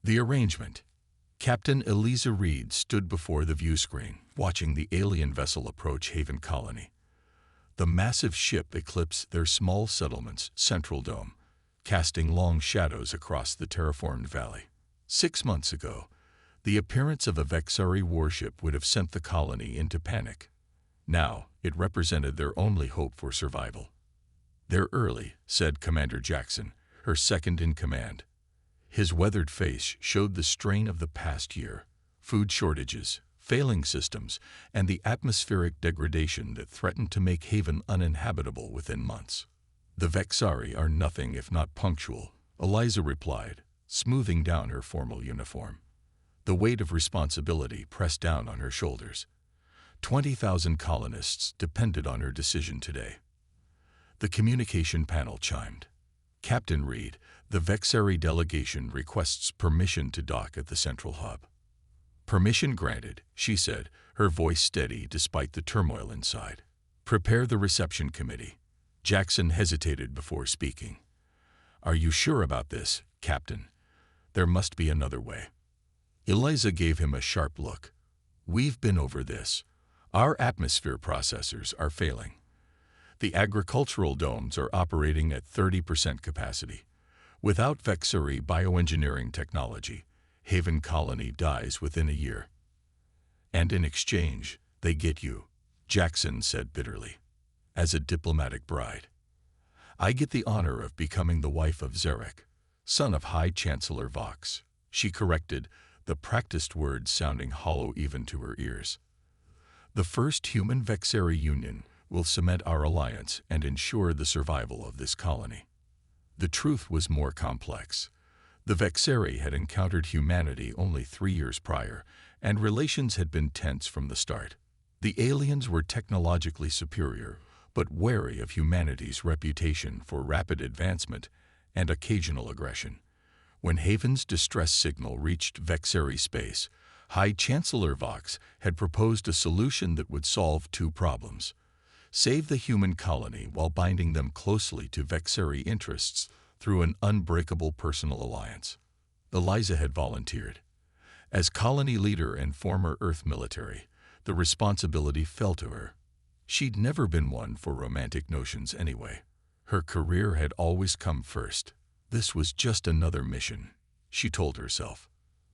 The arrangement. Captain Eliza Reed stood before the viewscreen, watching the alien vessel approach Haven Colony. The massive ship eclipsed their small settlement's central dome, casting long shadows across the terraformed valley. 6 months ago, the appearance of a Vexari warship would have sent the colony into panic. Now, it represented their only hope for survival. "They're early," said Commander Jackson, her second in command. His weathered face showed the strain of the past year: food shortages, failing systems, and the atmospheric degradation that threatened to make Haven uninhabitable within months. "The Vexari are nothing if not punctual," Eliza replied, smoothing down her formal uniform. The weight of responsibility pressed down on her shoulders. 20,000 colonists depended on her decision today. The communication panel chimed. "Captain Reed, the Vexari delegation requests permission to dock at the central hub." "Permission granted," she said, her voice steady despite the turmoil inside. "Prepare the reception committee." Jackson hesitated before speaking. "Are you sure about this, Captain? There must be another way." Eliza gave him a sharp look. "We've been over this. Our atmosphere processors are failing. The agricultural domes are operating at 30% capacity. Without Vexari bioengineering technology, Haven Colony dies within a year. And in exchange, they get you," Jackson said bitterly, "as a diplomatic bride. I get the honor of becoming the wife of Zarek, son of High Chancellor Vox," she corrected, the practiced words sounding hollow even to her ears. "The first human-Vexari union will cement our alliance and ensure the survival of this colony." The truth was more complex. The Vexari had encountered humanity only 3 years prior, and relations had been tense from the start. The aliens were technologically superior, but wary of humanity's reputation for rapid advancement and occasional aggression. When Haven's distress signal reached Vexari space, High Chancellor Vox had proposed a solution that would solve 2 problems: save the human colony while binding them closely to Vexari interests through an unbreakable personal alliance. Eliza had volunteered. As colony leader and former Earth military, the responsibility fell to her. She'd never been one for romantic notions anyway. Her career had always come first. This was just another mission, she told herself.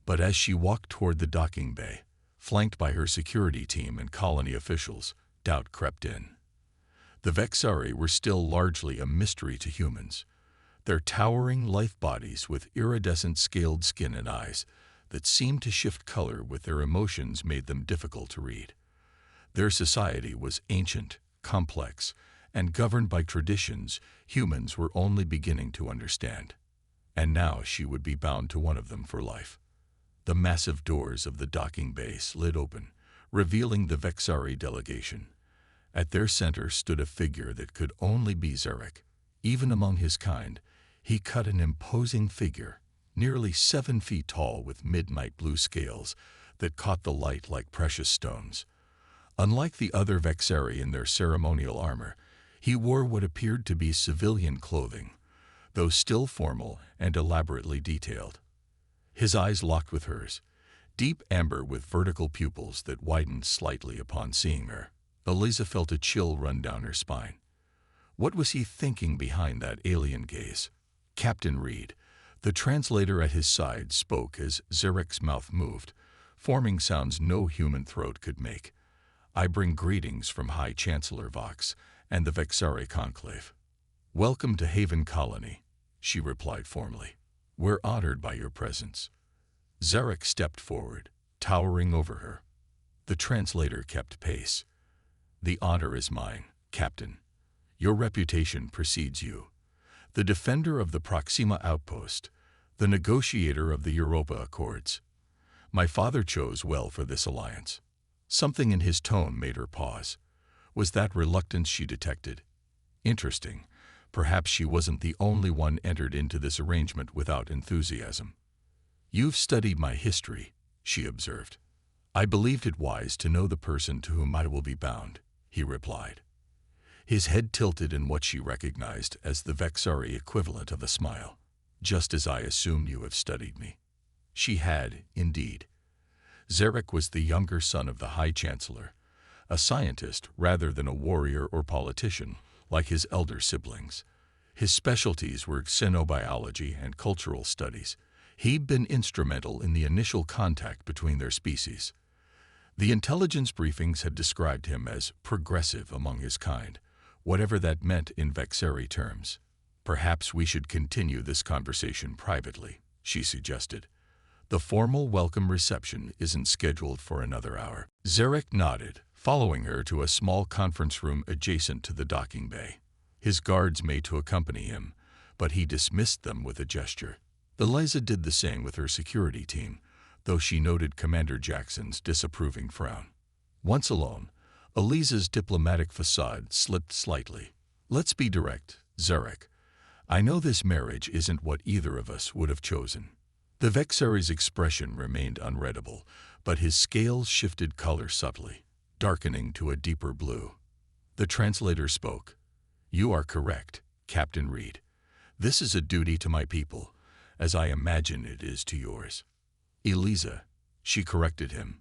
But as she walked toward the docking bay, flanked by her security team and colony officials, doubt crept in. The Vexari were still largely a mystery to humans. Their towering life bodies with iridescent scaled skin and eyes that seemed to shift color with their emotions made them difficult to read. Their society was ancient, complex, and governed by traditions humans were only beginning to understand. And now she would be bound to one of them for life. The massive doors of the docking bay slid open, revealing the Vexari delegation. At their center stood a figure that could only be Zarek. Even among his kind, he cut an imposing figure, nearly 7 feet tall with midnight blue scales that caught the light like precious stones. Unlike the other Vexari in their ceremonial armor, he wore what appeared to be civilian clothing, though still formal and elaborately detailed. His eyes locked with hers, deep amber with vertical pupils that widened slightly upon seeing her. Eliza felt a chill run down her spine. What was he thinking behind that alien gaze? Captain Reed, the translator at his side, spoke as Zarek's mouth moved, forming sounds no human throat could make. "I bring greetings from High Chancellor Vox and the Vexari Conclave." "Welcome to Haven Colony," she replied formally. "We're honored by your presence." Zarek stepped forward, towering over her. The translator kept pace. "The honor is mine, Captain. Your reputation precedes you. The defender of the Proxima outpost, the negotiator of the Europa Accords. My father chose well for this alliance." Something in his tone made her pause. Was that reluctance she detected? Interesting. Perhaps she wasn't the only one entered into this arrangement without enthusiasm. "You've studied my history," she observed. "I believed it wise to know the person to whom I will be bound," he replied. His head tilted in what she recognized as the Vexari equivalent of a smile. "Just as I assumed you have studied me." She had, indeed. Zarek was the younger son of the High Chancellor, a scientist rather than a warrior or politician, like his elder siblings. His specialties were xenobiology and cultural studies. He'd been instrumental in the initial contact between their species. The intelligence briefings had described him as progressive among his kind, whatever that meant in Vexeri terms. Perhaps we should continue this conversation privately, she suggested. The formal welcome reception isn't scheduled for another hour. Zarek nodded, following her to a small conference room adjacent to the docking bay. His guards made to accompany him, but he dismissed them with a gesture. Eliza did the same with her security team, though she noted Commander Jackson's disapproving frown. Once alone, Eliza's diplomatic facade slipped slightly. Let's be direct, Zarek. I know this marriage isn't what either of us would have chosen. The Vexeri's expression remained unreadable, but his scales shifted color subtly, darkening to a deeper blue. The translator spoke. You are correct, Captain Reed. This is a duty to my people, as I imagine it is to yours. Eliza, she corrected him.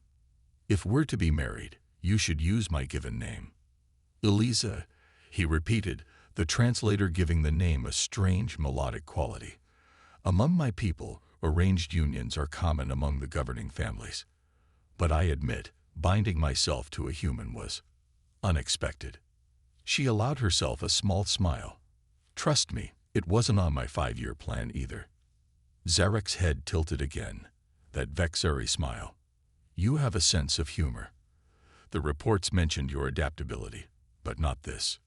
If we're to be married, you should use my given name. Eliza, he repeated, the translator giving the name a strange melodic quality. Among my people, arranged unions are common among the governing families. But I admit, binding myself to a human was unexpected. She allowed herself a small smile. Trust me, it wasn't on my 5-year plan either. Zarek's head tilted again, that Vexeri smile. You have a sense of humor. The reports mentioned your adaptability, but not this.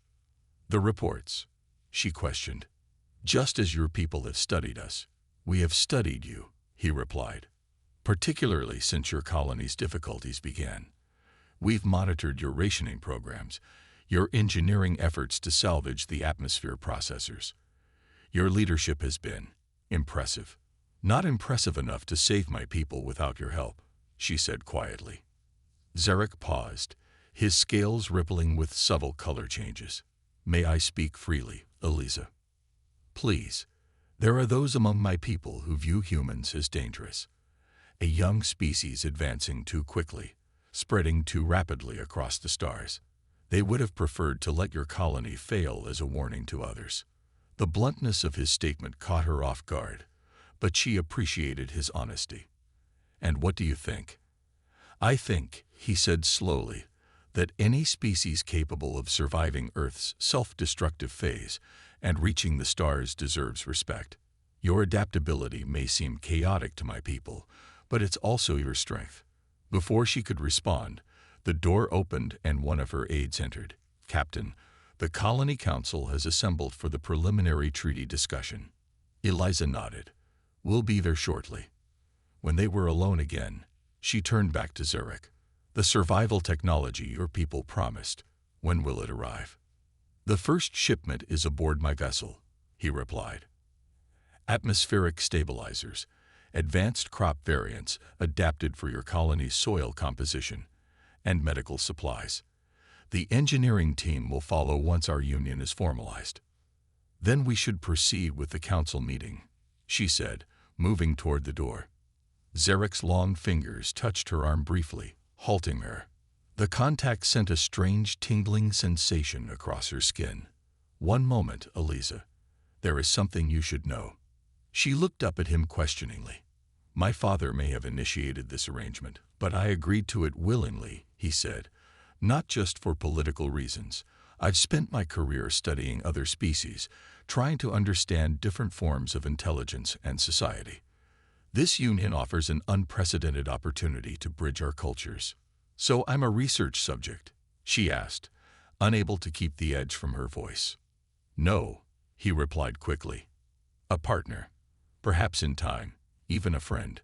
The reports, she questioned. Just as your people have studied us, we have studied you, he replied. Particularly since your colony's difficulties began. We've monitored your rationing programs, your engineering efforts to salvage the atmosphere processors. Your leadership has been impressive. Not impressive enough to save my people without your help, she said quietly. Zarek paused, his scales rippling with subtle color changes. May I speak freely, Eliza? Please. There are those among my people who view humans as dangerous. A young species advancing too quickly, spreading too rapidly across the stars. They would have preferred to let your colony fail as a warning to others. The bluntness of his statement caught her off guard, but she appreciated his honesty. And what do you think? I think, he said slowly, that any species capable of surviving Earth's self-destructive phase and reaching the stars deserves respect. Your adaptability may seem chaotic to my people, but it's also your strength. Before she could respond, the door opened and one of her aides entered. Captain, the Colony Council has assembled for the preliminary treaty discussion. Eliza nodded. We'll be there shortly. When they were alone again, she turned back to Zarek. The survival technology your people promised, when will it arrive? The first shipment is aboard my vessel, he replied. Atmospheric stabilizers, advanced crop variants adapted for your colony's soil composition, and medical supplies. The engineering team will follow once our union is formalized. Then we should proceed with the council meeting, she said, moving toward the door. Zarek's long fingers touched her arm briefly, halting her. The contact sent a strange tingling sensation across her skin. One moment, Eliza. There is something you should know. She looked up at him questioningly. My father may have initiated this arrangement, but I agreed to it willingly, he said. Not just for political reasons. I've spent my career studying other species, trying to understand different forms of intelligence and society. This union offers an unprecedented opportunity to bridge our cultures. So I'm a research subject, she asked, unable to keep the edge from her voice. No, he replied quickly. A partner. Perhaps in time, even a friend.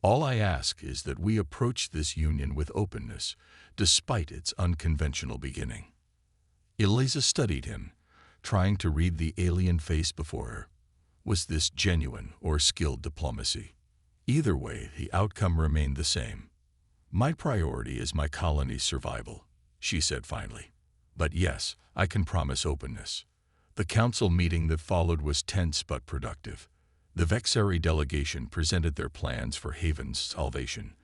All I ask is that we approach this union with openness, despite its unconventional beginning. Eliza studied him, trying to read the alien face before her. Was this genuine or skilled diplomacy? Either way, the outcome remained the same. My priority is my colony's survival, she said finally. But yes, I can promise openness. The council meeting that followed was tense but productive. The Vexari delegation presented their plans for Haven's salvation,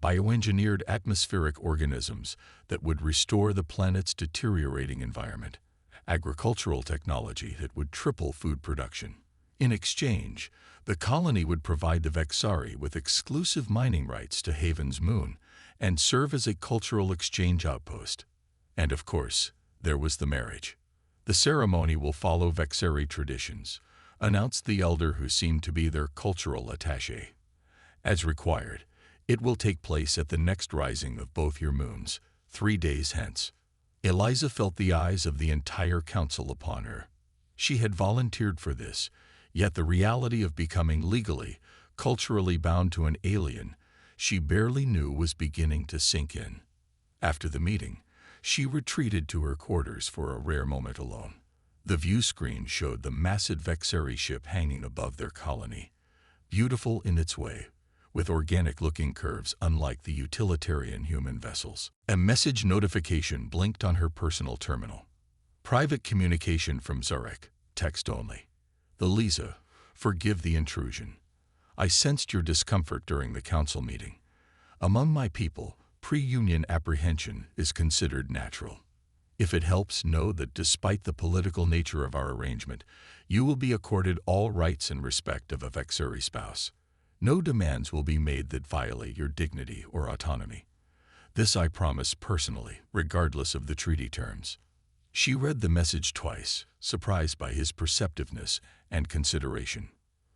bioengineered atmospheric organisms that would restore the planet's deteriorating environment, agricultural technology that would triple food production. In exchange, the colony would provide the Vexari with exclusive mining rights to Haven's moon and serve as a cultural exchange outpost. And of course, there was the marriage. The ceremony will follow Vexari traditions, announced the elder who seemed to be their cultural attaché. As required, it will take place at the next rising of both your moons, 3 days hence. Eliza felt the eyes of the entire council upon her. She had volunteered for this, yet the reality of becoming legally, culturally bound to an alien she barely knew was beginning to sink in. After the meeting, she retreated to her quarters for a rare moment alone. The view screen showed the massive Vexari ship hanging above their colony, beautiful in its way, with organic-looking curves unlike the utilitarian human vessels. A message notification blinked on her personal terminal. Private communication from Zurich, text only. Eliza, forgive the intrusion. I sensed your discomfort during the council meeting. Among my people, pre-union apprehension is considered natural. If it helps, know that despite the political nature of our arrangement, you will be accorded all rights and respect of a Vexari spouse. No demands will be made that violate your dignity or autonomy. This I promise personally, regardless of the treaty terms. She read the message twice, surprised by his perceptiveness and consideration.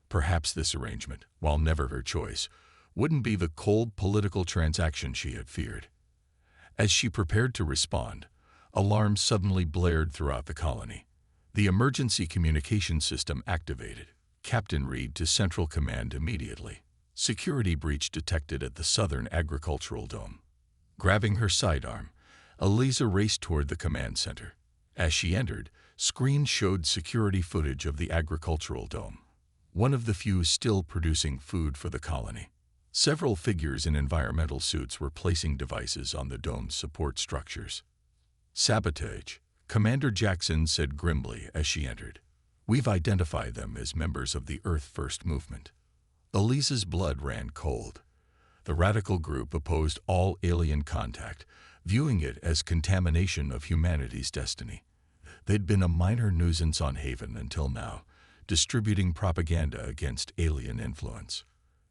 Perhaps this arrangement, while never her choice, wouldn't be the cold political transaction she had feared. As she prepared to respond, alarms suddenly blared throughout the colony. The emergency communication system activated. Captain Reed to Central Command immediately. Security breach detected at the Southern Agricultural Dome. Grabbing her sidearm, Eliza raced toward the command center. As she entered, screens showed security footage of the agricultural dome, one of the few still producing food for the colony. Several figures in environmental suits were placing devices on the dome's support structures. Sabotage, Commander Jackson said grimly as she entered. We've identified them as members of the Earth First movement. Eliza's blood ran cold. The radical group opposed all alien contact, viewing it as contamination of humanity's destiny. They'd been a minor nuisance on Haven until now, distributing propaganda against alien influence.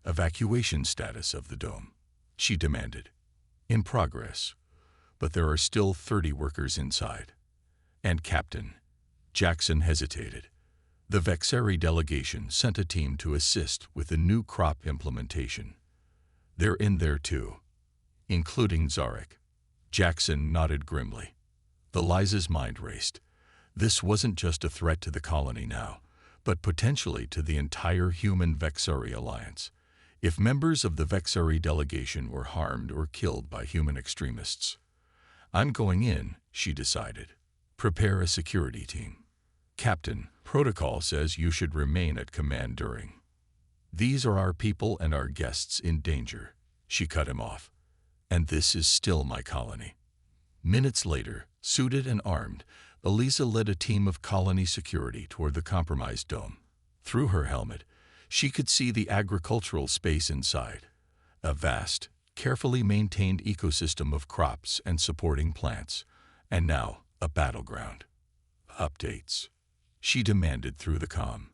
Evacuation status of the dome, she demanded. In progress, but there are still 30 workers inside. And Captain Jackson hesitated. The Vexari delegation sent a team to assist with the new crop implementation. They're in there too, including Zarek. Jackson nodded grimly. Eliza's mind raced. This wasn't just a threat to the colony now, but potentially to the entire human Vexari alliance. If members of the Vexari delegation were harmed or killed by human extremists. I'm going in, she decided. Prepare a security team. Captain, protocol says you should remain at command during. These are our people and our guests in danger, she cut him off. And this is still my colony. Minutes later, suited and armed, Eliza led a team of colony security toward the compromised dome. Through her helmet, she could see the agricultural space inside, a vast, carefully maintained ecosystem of crops and supporting plants, and now a battleground. Updates, she demanded through the comm.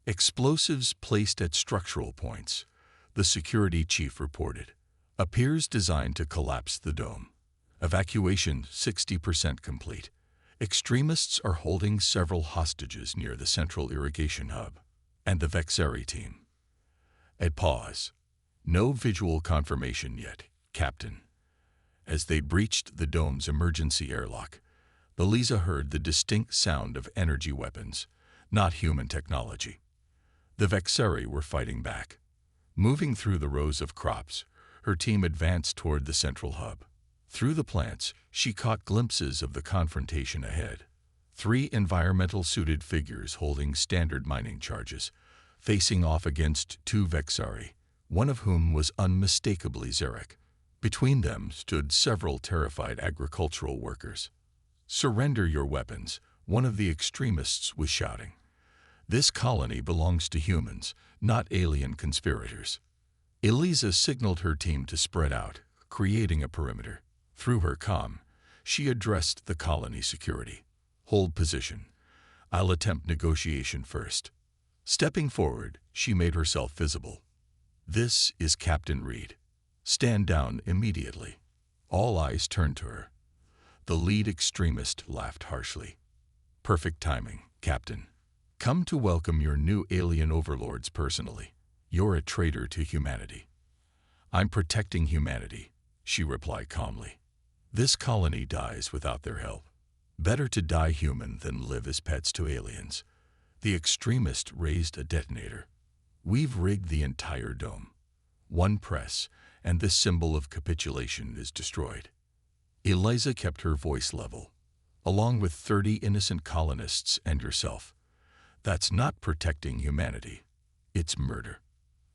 Explosives placed at structural points, the security chief reported. Appears designed to collapse the dome. Evacuation 60% complete. Extremists are holding several hostages near the central irrigation hub. And the Vexari team. At pause. No visual confirmation yet, Captain. As they breached the dome's emergency airlock, Eliza heard the distinct sound of energy weapons, not human technology. The Vexari were fighting back. Moving through the rows of crops, her team advanced toward the central hub. Through the plants, she caught glimpses of the confrontation ahead. 3 environmental-suited figures holding standard mining charges, facing off against 2 Vexari, one of whom was unmistakably Zarek. Between them stood several terrified agricultural workers. Surrender your weapons, one of the extremists was shouting. This colony belongs to humans, not alien conspirators. Eliza signaled her team to spread out, creating a perimeter. Through her comm, she addressed the colony security. Hold position. I'll attempt negotiation first. Stepping forward, she made herself visible. This is Captain Reed. Stand down immediately. All eyes turned to her. The lead extremist laughed harshly. Perfect timing, Captain. Come to welcome your new alien overlords personally. You're a traitor to humanity. I'm protecting humanity, she replied calmly. This colony dies without their help. Better to die human than live as pets to aliens. The extremist raised a detonator. We've rigged the entire dome. One press, and this symbol of capitulation is destroyed. Eliza kept her voice level. Along with 30 innocent colonists and yourself. That's not protecting humanity. It's murder.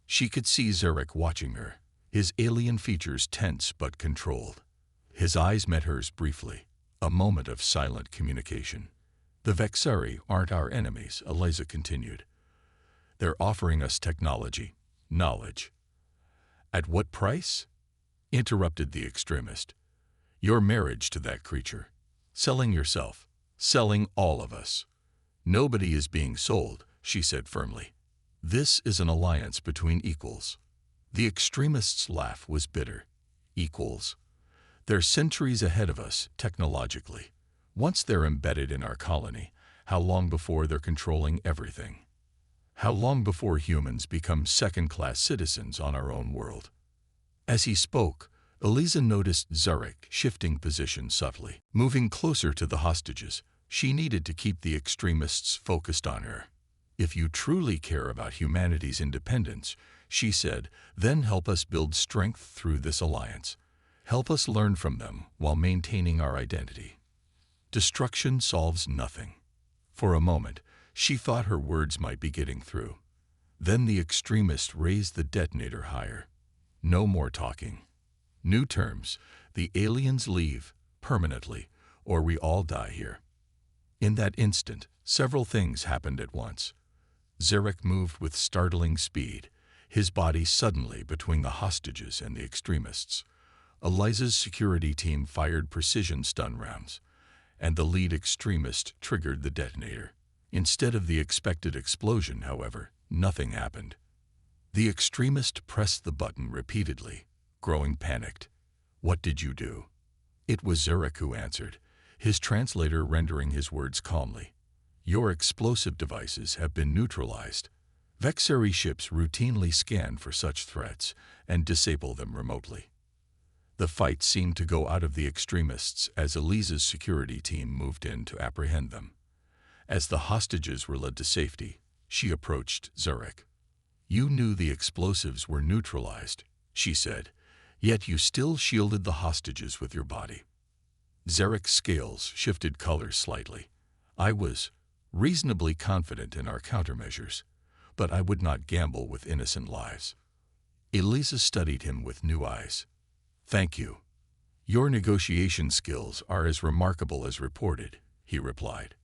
She could see Zarek watching her, his alien features tense but controlled. His eyes met hers briefly, a moment of silent communication. The Vexari aren't our enemies, Eliza continued. They're offering us technology, knowledge. At what price? Interrupted the extremist. Your marriage to that creature. Selling yourself. Selling all of us. Nobody is being sold, she said firmly. This is an alliance between equals. The extremist's laugh was bitter. Equals. They're centuries ahead of us, technologically. Once they're embedded in our colony, how long before they're controlling everything? How long before humans become second-class citizens on our own world? As he spoke, Eliza noticed Zarek shifting position subtly, moving closer to the hostages. She needed to keep the extremists focused on her. If you truly care about humanity's independence, she said, then help us build strength through this alliance. Help us learn from them while maintaining our identity. Destruction solves nothing. For a moment, she thought her words might be getting through. Then the extremist raised the detonator higher. No more talking. New terms. The aliens leave, permanently, or we all die here. In that instant, several things happened at once. Zarek moved with startling speed, his body suddenly between the hostages and the extremists. Eliza's security team fired precision stun rounds, and the lead extremist triggered the detonator. Instead of the expected explosion, however, nothing happened. The extremist pressed the button repeatedly, growing panicked. What did you do? It was Zarek who answered, his translator rendering his words calmly. Your explosive devices have been neutralized. Vexari ships routinely scan for such threats and disable them remotely. The fight seemed to go out of the extremists as Eliza's security team moved in to apprehend them. As the hostages were led to safety, she approached Zarek. You knew the explosives were neutralized, she said, yet you still shielded the hostages with your body. Zarek's scales shifted colors slightly. I was reasonably confident in our countermeasures, but I would not gamble with innocent lives. Eliza studied him with new eyes. Thank you. Your negotiation skills are as remarkable as reported, he replied.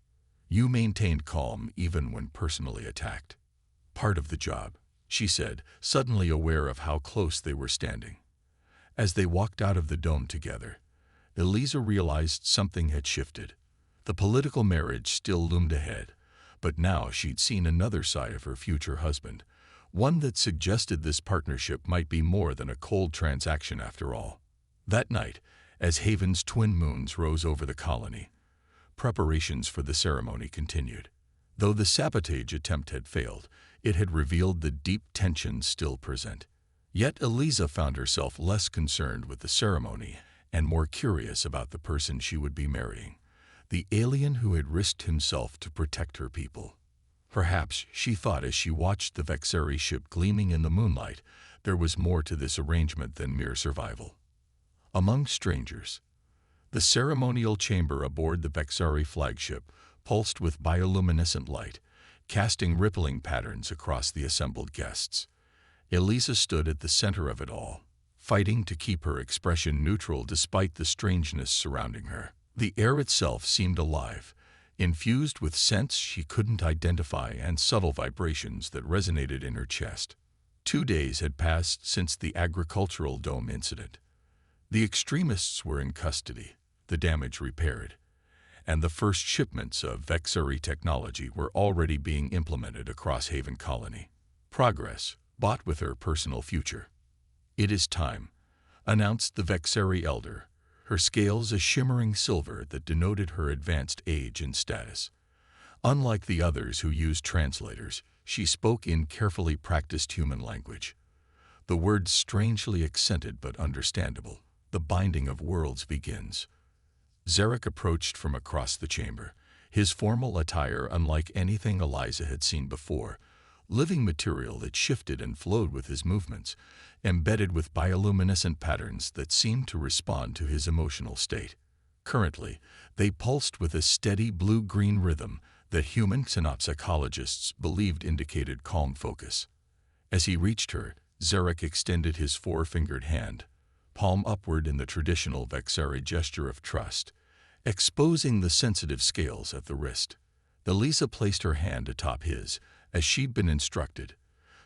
You maintained calm even when personally attacked. Part of the job, she said, suddenly aware of how close they were standing. As they walked out of the dome together, Eliza realized something had shifted. The political marriage still loomed ahead, but now she'd seen another side of her future husband, one that suggested this partnership might be more than a cold transaction after all. That night, as Haven's twin moons rose over the colony, preparations for the ceremony continued. Though the sabotage attempt had failed, it had revealed the deep tension still present. Yet Eliza found herself less concerned with the ceremony and more curious about the person she would be marrying, the alien who had risked himself to protect her people. Perhaps, she thought as she watched the Vexari ship gleaming in the moonlight, there was more to this arrangement than mere survival. Among strangers, the ceremonial chamber aboard the Vexari flagship pulsed with bioluminescent light, casting rippling patterns across the assembled guests. Eliza stood at the center of it all, fighting to keep her expression neutral despite the strangeness surrounding her. The air itself seemed alive, infused with scents she couldn't identify and subtle vibrations that resonated in her chest. 2 days had passed since the agricultural dome incident. The extremists were in custody, the damage repaired, and the first shipments of Vexari technology were already being implemented across Haven Colony. Progress, bought with her personal future. "It is time," announced the Vexari elder, her scales a shimmering silver that denoted her advanced age and status. Unlike the others who used translators, she spoke in carefully practiced human language. The words strangely accented but understandable. "The binding of worlds begins." Zarek approached from across the chamber, his formal attire unlike anything Eliza had seen before, living material that shifted and flowed with his movements, embedded with bioluminescent patterns that seemed to respond to his emotional state. Currently, they pulsed with a steady blue-green rhythm that human synapsychologists believed indicated calm focus. As he reached her, Zarek extended his four-fingered hand, palm upward in the traditional Vexari gesture of trust, exposing the sensitive scales at the wrist. Eliza placed her hand atop his, as she'd been instructed,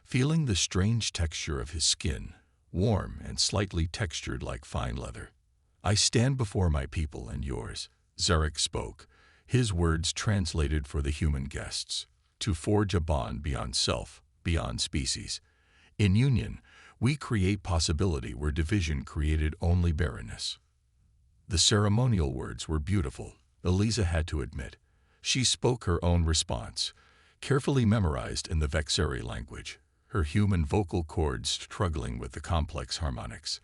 feeling the strange texture of his skin, warm and slightly textured like fine leather. "I stand before my people and yours," Zarek spoke, his words translated for the human guests, "to forge a bond beyond self, beyond species. In union, we create possibility where division created only barrenness." The ceremonial words were beautiful, Eliza had to admit. She spoke her own response, carefully memorized in the Vexari language, her human vocal cords struggling with the complex harmonics.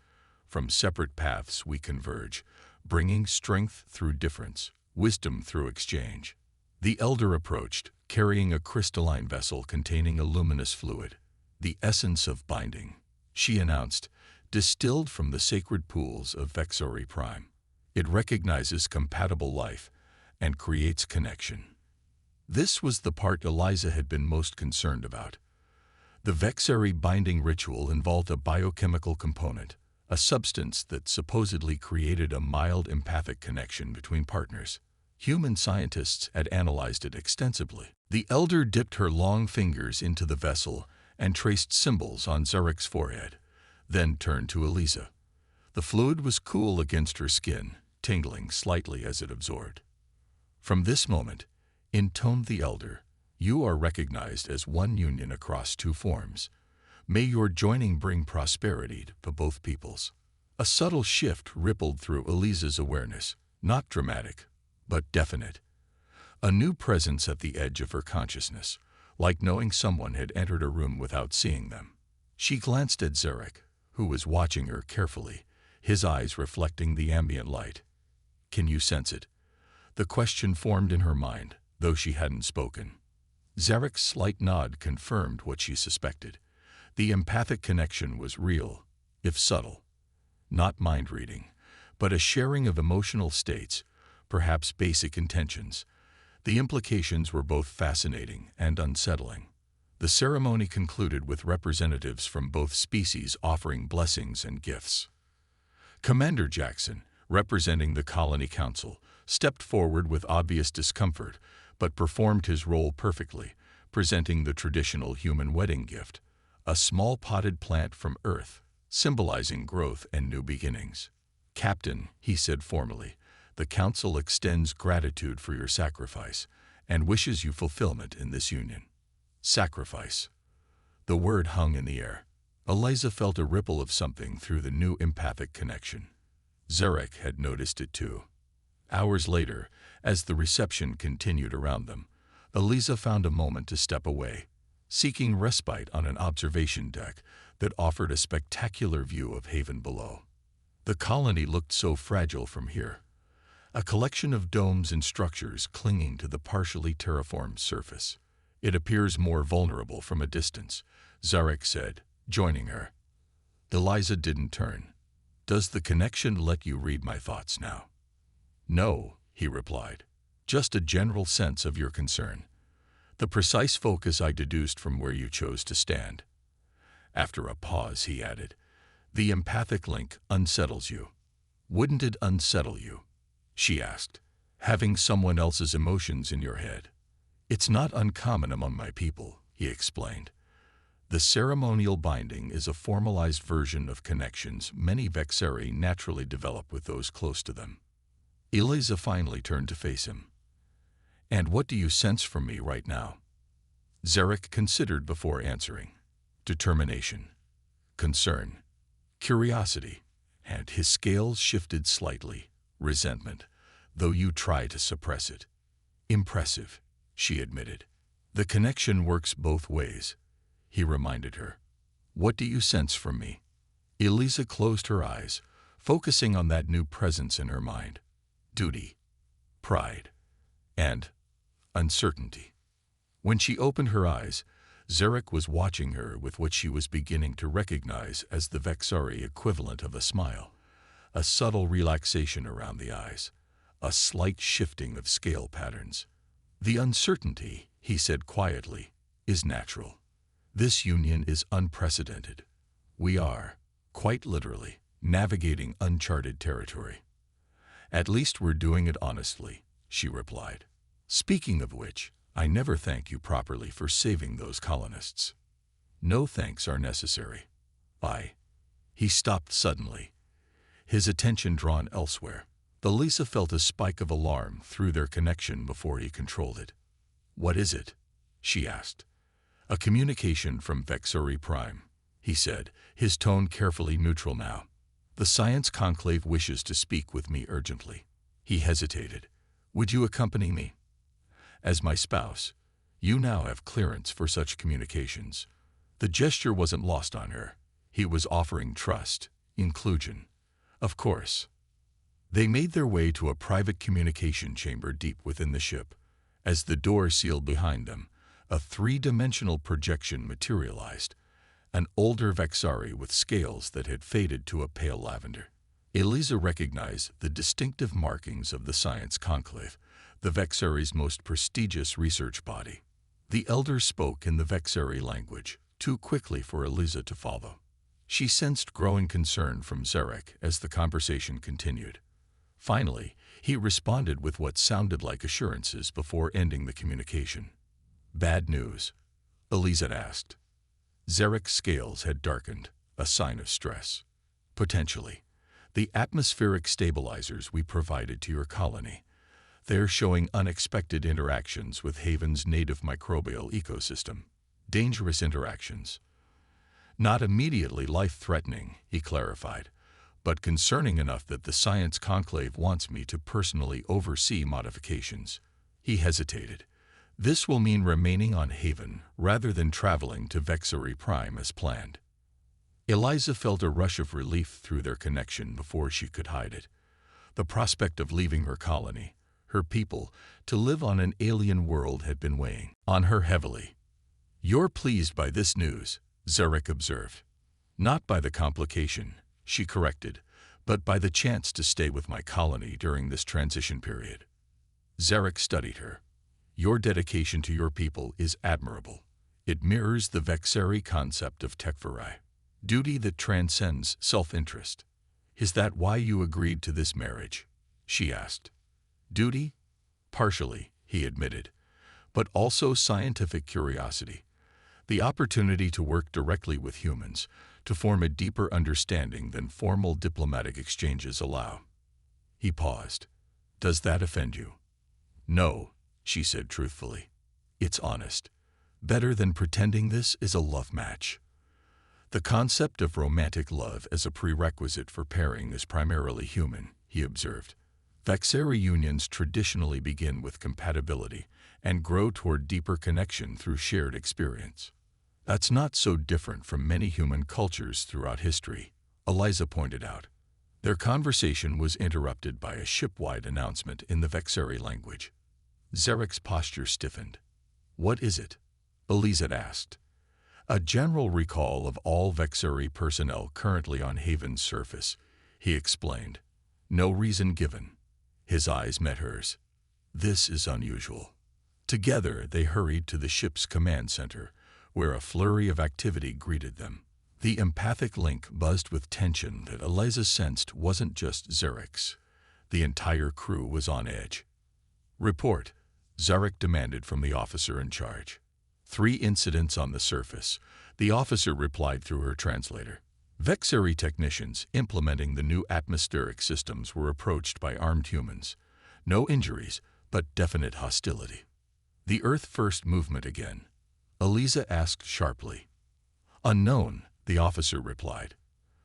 "From separate paths we converge, bringing strength through difference, wisdom through exchange." The elder approached, carrying a crystalline vessel containing a luminous fluid. "The essence of binding," she announced, "distilled from the sacred pools of Vexari Prime. It recognizes compatible life and creates connection." This was the part Eliza had been most concerned about. The Vexari binding ritual involved a biochemical component, a substance that supposedly created a mild empathic connection between partners. Human scientists had analyzed it extensively. The elder dipped her long fingers into the vessel and traced symbols on Zarek's forehead, then turned to Eliza. The fluid was cool against her skin, tingling slightly as it absorbed. "From this moment," intoned the elder, "you are recognized as one union across two forms. May your joining bring prosperity to both peoples." A subtle shift rippled through Eliza's awareness, not dramatic, but definite. A new presence at the edge of her consciousness, like knowing someone had entered a room without seeing them. She glanced at Zarek, who was watching her carefully, his eyes reflecting the ambient light. "Can you sense it?" The question formed in her mind, though she hadn't spoken. Zarek's slight nod confirmed what she suspected. The empathic connection was real, if subtle. Not mind-reading, but a sharing of emotional states, perhaps basic intentions. The implications were both fascinating and unsettling. The ceremony concluded with representatives from both species offering blessings and gifts. Commander Jackson, representing the Colony Council, stepped forward with obvious discomfort, but performed his role perfectly, presenting the traditional human wedding gift, a small potted plant from Earth, symbolizing growth and new beginnings. "Captain," he said formally, "the Council extends gratitude for your sacrifice and wishes you fulfillment in this union." Sacrifice. The word hung in the air. Eliza felt a ripple of something through the new empathic connection. Zarek had noticed it too. Hours later, as the reception continued around them, Eliza found a moment to step away, seeking respite on an observation deck that offered a spectacular view of Haven below. The colony looked so fragile from here, a collection of domes and structures clinging to the partially terraformed surface. "It appears more vulnerable from a distance," Zarek said, joining her. Eliza didn't turn. "Does the connection let you read my thoughts now?" "No," he replied. "Just a general sense of your concern. The precise focus I deduced from where you chose to stand." After a pause, he added, "The empathic link unsettles you." "Wouldn't it unsettle you?" she asked, Having someone else's emotions in your head. It's not uncommon among my people, he explained. The ceremonial binding is a formalized version of connections many Vexari naturally develop with those close to them. Eliza finally turned to face him. And what do you sense from me right now? Zarek considered before answering. Determination, concern, curiosity, and his scales shifted slightly. Resentment, though you try to suppress it. Impressive, she admitted. The connection works both ways, he reminded her. What do you sense from me? Eliza closed her eyes, focusing on that new presence in her mind. Duty, pride, and uncertainty. When she opened her eyes, Zarek was watching her with what she was beginning to recognize as the Vexari equivalent of a smile. A subtle relaxation around the eyes, a slight shifting of scale patterns. The uncertainty, he said quietly, is natural. This union is unprecedented. We are, quite literally, navigating uncharted territory. At least we're doing it honestly, she replied. Speaking of which, I never thank you properly for saving those colonists. No thanks are necessary. He stopped suddenly, his attention drawn elsewhere. Eliza felt a spike of alarm through their connection before he controlled it. What is it? She asked. A communication from Vexari Prime, he said, his tone carefully neutral now. The Science Conclave wishes to speak with me urgently. He hesitated. Would you accompany me? As my spouse, you now have clearance for such communications. The gesture wasn't lost on her. He was offering trust, inclusion. Of course. They made their way to a private communication chamber deep within the ship. As the door sealed behind them, a three-dimensional projection materialized, an older Vexari with scales that had faded to a pale lavender. Eliza recognized the distinctive markings of the Science Conclave, the Vexari's most prestigious research body. The elder spoke in the Vexari language, too quickly for Eliza to follow. She sensed growing concern from Zarek as the conversation continued. Finally, he responded with what sounded like assurances before ending the communication. Bad news? Eliza asked. Zarek's scales had darkened, a sign of stress. Potentially. The atmospheric stabilizers we provided to your colony. They're showing unexpected interactions with Haven's native microbial ecosystem. Dangerous interactions. Not immediately life-threatening, he clarified, but concerning enough that the Science Conclave wants me to personally oversee modifications. He hesitated. This will mean remaining on Haven rather than traveling to Vexari Prime as planned. Eliza felt a rush of relief through their connection before she could hide it. The prospect of leaving her colony, her people, to live on an alien world had been weighing on her heavily. You're pleased by this news, Zarek observed. Not by the complication, she corrected, but by the chance to stay with my colony during this transition period. Zarek studied her. Your dedication to your people is admirable. It mirrors the Vexari concept of Tekfari, duty that transcends self-interest. Is that why you agreed to this marriage? She asked. Duty? Partially, he admitted, but also scientific curiosity. The opportunity to work directly with humans, to form a deeper understanding than formal diplomatic exchanges allow. He paused. Does that offend you? No, she said truthfully. It's honest. Better than pretending this is a love match. The concept of romantic love as a prerequisite for pairing is primarily human, he observed. Vexari unions traditionally begin with compatibility and grow toward deeper connection through shared experience. That's not so different from many human cultures throughout history, Eliza pointed out. Their conversation was interrupted by a ship-wide announcement in the Vexari language. Zarek's posture stiffened. What is it? Eliza asked. A general recall of all Vexari personnel currently on Haven's surface, he explained. No reason given. His eyes met hers. This is unusual. Together they hurried to the ship's command center, where a flurry of activity greeted them. The empathic link buzzed with tension that Eliza sensed wasn't just Zarek's. The entire crew was on edge. Report, Zarek demanded from the officer in charge. 3 incidents on the surface, the officer replied through her translator. Vexari technicians implementing the new atmospheric systems were approached by armed humans. No injuries, but definite hostility. The Earth First movement again? Eliza asked sharply. Unknown, the officer replied.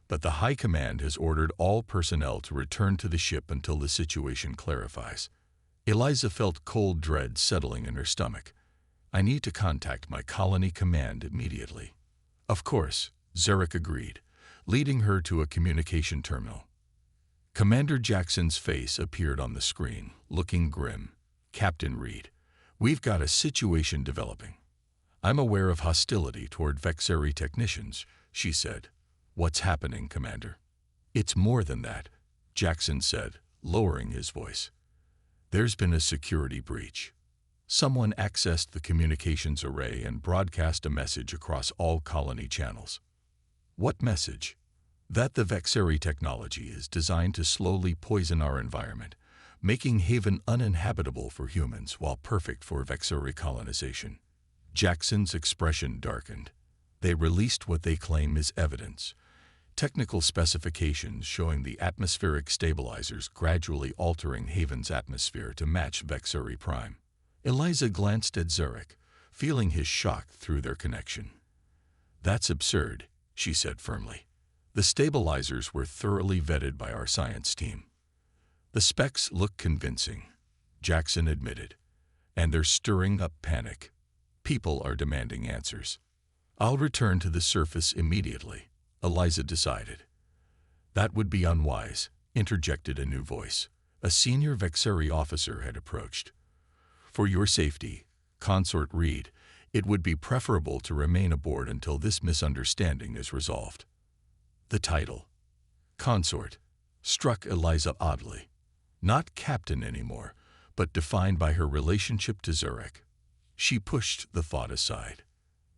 But the High Command has ordered all personnel to return to the ship until the situation clarifies. Eliza felt cold dread settling in her stomach. I need to contact my colony command immediately. Of course, Zarek agreed, leading her to a communication terminal. Commander Jackson's face appeared on the screen, looking grim. Captain Reed, we've got a situation developing. I'm aware of hostility toward Vexari technicians, she said. What's happening, Commander? It's more than that, Jackson said, lowering his voice. There's been a security breach. Someone accessed the communications array and broadcast a message across all colony channels. What message? That the Vexari technology is designed to slowly poison our environment, making Haven uninhabitable for humans while perfect for Vexari colonization. Jackson's expression darkened. They released what they claim is evidence. Technical specifications showing the atmospheric stabilizers gradually altering Haven's atmosphere to match Vexari Prime. Eliza glanced at Zarek, feeling his shock through their connection. That's absurd, she said firmly. The stabilizers were thoroughly vetted by our science team. The specs look convincing, Jackson admitted, and they're stirring up panic. People are demanding answers. I'll return to the surface immediately, Eliza decided. That would be unwise, interjected a new voice. A senior Vexari officer had approached. For your safety, Consort Reed, it would be preferable to remain aboard until this misunderstanding is resolved. The title, Consort, struck Eliza oddly. Not captain anymore, but defined by her relationship to Zarek. She pushed the thought aside.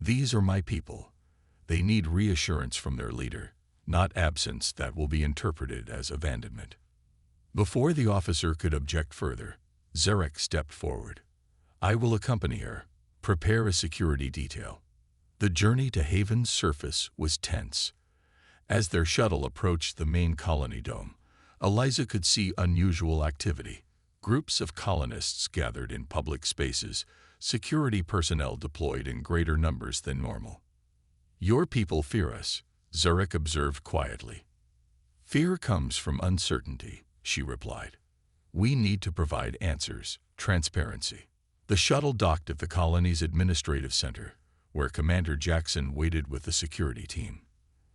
These are my people. They need reassurance from their leader, not absence that will be interpreted as abandonment. Before the officer could object further, Zarek stepped forward. I will accompany her. Prepare a security detail. The journey to Haven's surface was tense. As their shuttle approached the main colony dome, Eliza could see unusual activity. Groups of colonists gathered in public spaces, security personnel deployed in greater numbers than normal. Your people fear us, Zarek observed quietly. Fear comes from uncertainty, she replied. We need to provide answers, transparency. The shuttle docked at the colony's administrative center, where Commander Jackson waited with the security team.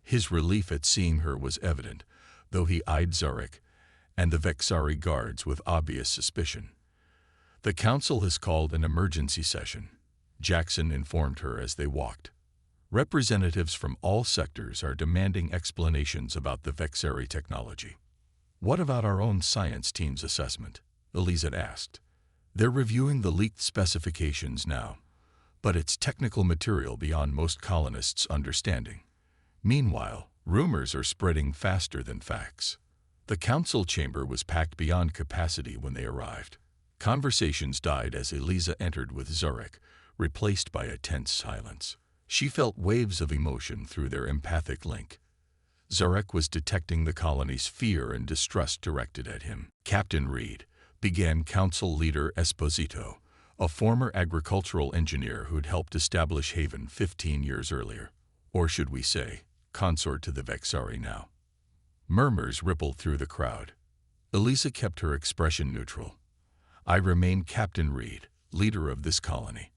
His relief at seeing her was evident, though he eyed Zarek and the Vexari guards with obvious suspicion. The council has called an emergency session, Jackson informed her as they walked. Representatives from all sectors are demanding explanations about the Vexari technology. What about our own science team's assessment? Eliza asked. They're reviewing the leaked specifications now, but it's technical material beyond most colonists' understanding. Meanwhile, rumors are spreading faster than facts. The council chamber was packed beyond capacity when they arrived. Conversations died as Eliza entered with Zarek, replaced by a tense silence. She felt waves of emotion through their empathic link. Zarek was detecting the colony's fear and distrust directed at him. Captain Reed, began Council Leader Esposito, a former agricultural engineer who'd helped establish Haven 15 years earlier. Or should we say, consort to the Vexari now. Murmurs rippled through the crowd. Eliza kept her expression neutral. I remain Captain Reed, leader of this colony.